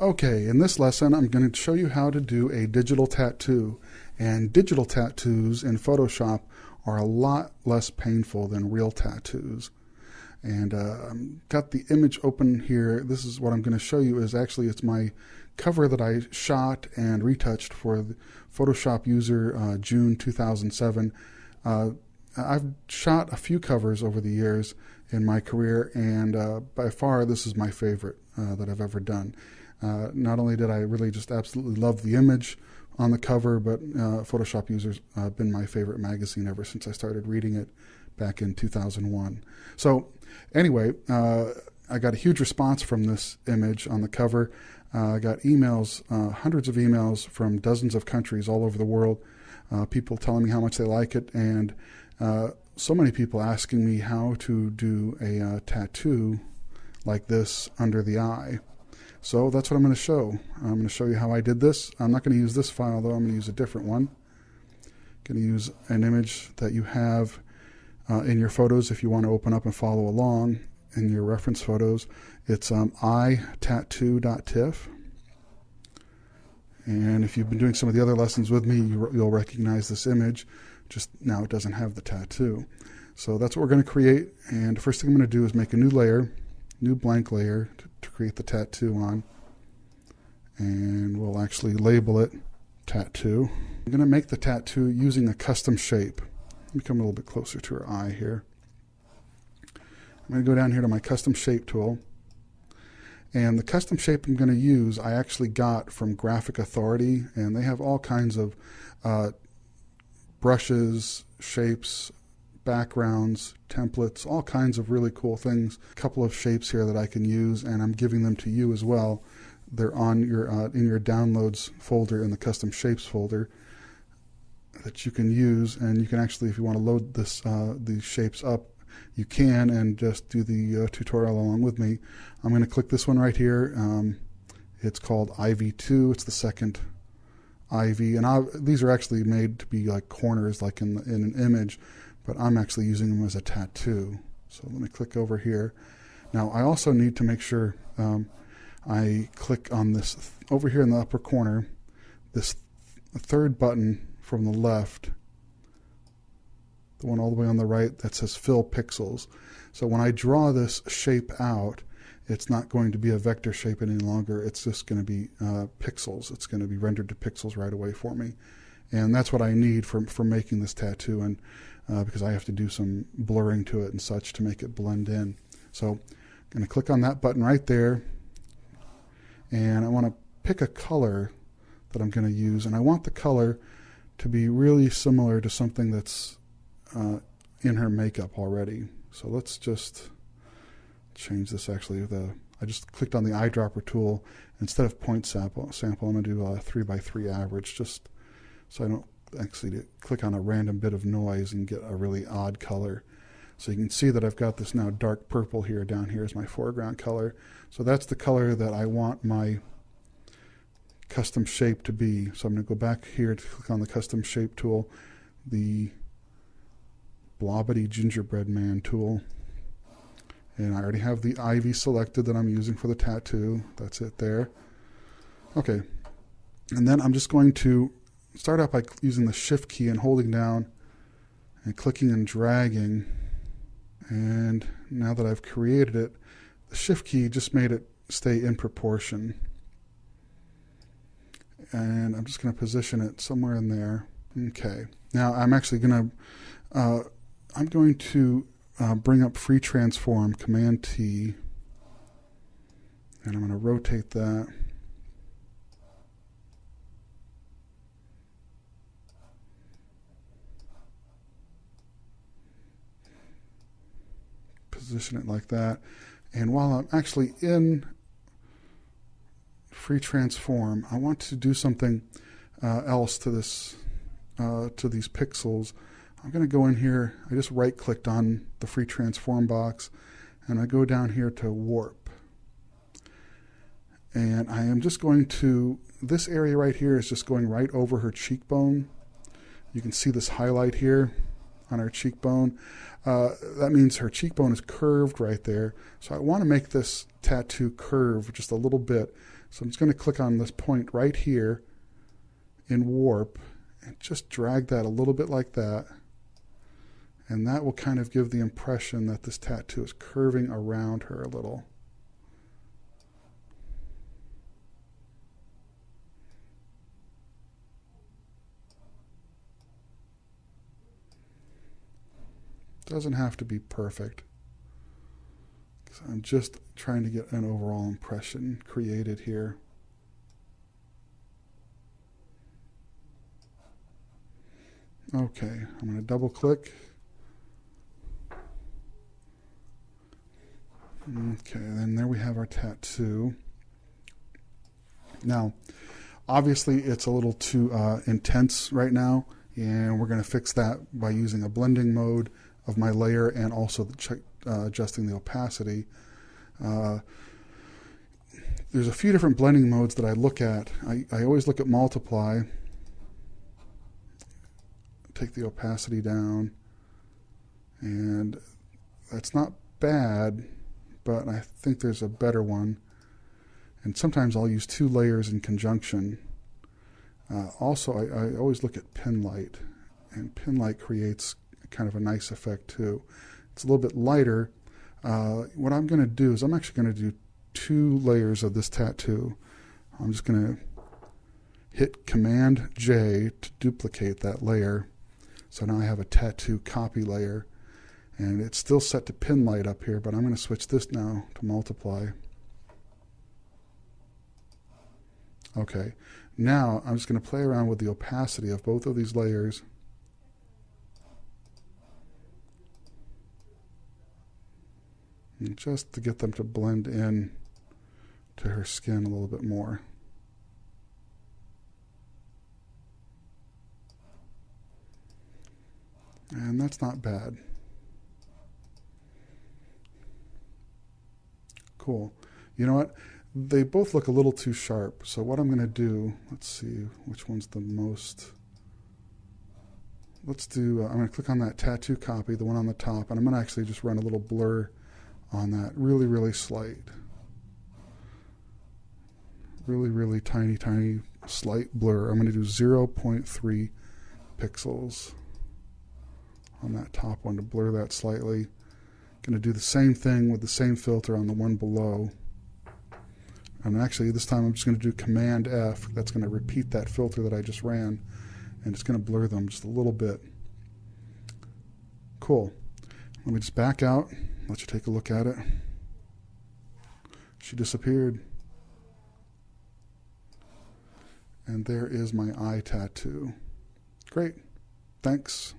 Okay, in this lesson I'm going to show you how to do a digital tattoo. And digital tattoos in Photoshop are a lot less painful than real tattoos. And got the image open here. This is what I'm going to show you is actually it's my cover that I shot and retouched for the Photoshop user June 2007. I've shot a few covers over the years in my career, and by far this is my favorite that I've ever done. Not only did I really just absolutely love the image on the cover, but Photoshop User's been my favorite magazine ever since I started reading it back in 2001. So anyway, I got a huge response from this image on the cover. I got emails, hundreds of emails from dozens of countries all over the world, people telling me how much they like it, and so many people asking me how to do a tattoo like this under the eye. So that's what I'm going to show. I'm going to show you how I did this. I'm not going to use this file though. I'm going to use a different one. I'm going to use an image that you have in your photos if you want to open up and follow along in your reference photos. It's itattoo.tiff. And if you've been doing some of the other lessons with me, you'll recognize this image. Just now it doesn't have the tattoo. So that's what we're going to create. And the first thing I'm going to do is make a new layer, new blank layer to create the tattoo on. And we'll actually label it tattoo. I'm going to make the tattoo using a custom shape. Let me come a little bit closer to her eye here. I'm going to go down here to my custom shape tool. And the custom shape I'm going to use I actually got from Graphic Authority, and they have all kinds of brushes, shapes, backgrounds, templates, all kinds of really cool things. A couple of shapes here that I can use, and I'm giving them to you as well. They're on your in your downloads folder in the custom shapes folder that you can use, and you can actually, if you want to load this these shapes up, you can, and just do the tutorial along with me. I'm going to click this one right here. It's called IV2. It's the second IV, and these are actually made to be like corners, like in an image, but I'm actually using them as a tattoo. So let me click over here. Now I also need to make sure I click on this over here in the upper corner, this third button from the left, the one all the way on the right that says fill pixels. So when I draw this shape out, it's not going to be a vector shape any longer. It's just going to be pixels. It's going to be rendered to pixels right away for me. And that's what I need for making this tattoo, and because I have to do some blurring to it and such to make it blend in. So I'm going to click on that button right there, and I want to pick a color that I'm going to use, and I want the color to be really similar to something that's in her makeup already. So let's just change this. Actually, I just clicked on the eyedropper tool. Instead of point sample, I'm going to do a 3x3 average, just so I don't actually click on a random bit of noise and get a really odd color. So you can see that I've got this now dark purple here. Down here is my foreground color. So that's the color that I want my custom shape to be. So I'm going to go back here to click on the custom shape tool, the Blobbity Gingerbread Man tool, and I already have the ivy selected that I'm using for the tattoo. That's it there. Okay, and then I'm just going to start out by using the shift key and holding down and clicking and dragging, and now that I've created it, the shift key just made it stay in proportion, and I'm just going to position it somewhere in there. Okay, now I'm actually going to bring up Free Transform, Command T, and I'm going to rotate that. Position it like that. And while I'm actually in Free Transform, I want to do something else to this, to these pixels. I'm going to go in here. I just right-clicked on the Free Transform box, and I go down here to Warp. And I am just going to, this area right here is just going right over her cheekbone. You can see this highlight here on her cheekbone. That means her cheekbone is curved right there. So I want to make this tattoo curve just a little bit. So I'm just going to click on this point right here in warp and just drag that a little bit like that. And that will kind of give the impression that this tattoo is curving around her a little. Doesn't have to be perfect. So I'm just trying to get an overall impression created here. Okay, I'm going to double click. Okay, then there we have our tattoo. Now, obviously it's a little too intense right now, and we're going to fix that by using a blending mode of my layer and also adjusting the opacity. There's a few different blending modes that I look at. I always look at multiply, take the opacity down, and that's not bad, but I think there's a better one. And sometimes I'll use two layers in conjunction. Also, I always look at pin light, and pin light creates kind of a nice effect too. It's a little bit lighter. What I'm going to do is I'm actually going to do two layers of this tattoo. I'm just going to hit Command J to duplicate that layer. So now I have a tattoo copy layer, and it's still set to pin light up here, but I'm going to switch this now to multiply. Okay, now I'm just going to play around with the opacity of both of these layers. And just to get them to blend in to her skin a little bit more. And that's not bad. Cool. You know what? They both look a little too sharp. So what I'm going to do, let's see which one's the most. Let's do, I'm going to click on that tattoo copy, the one on the top, and I'm going to actually just run a little blur on that, really, really slight. Really, really tiny, tiny, slight blur. I'm going to do 0.3 pixels on that top one to blur that slightly. Going to do the same thing with the same filter on the one below. And actually, this time I'm just going to do Command F. That's going to repeat that filter that I just ran, and it's going to blur them just a little bit. Cool. Let me just back out, let you take a look at it. She disappeared. And there is my eye tattoo. Great. Thanks.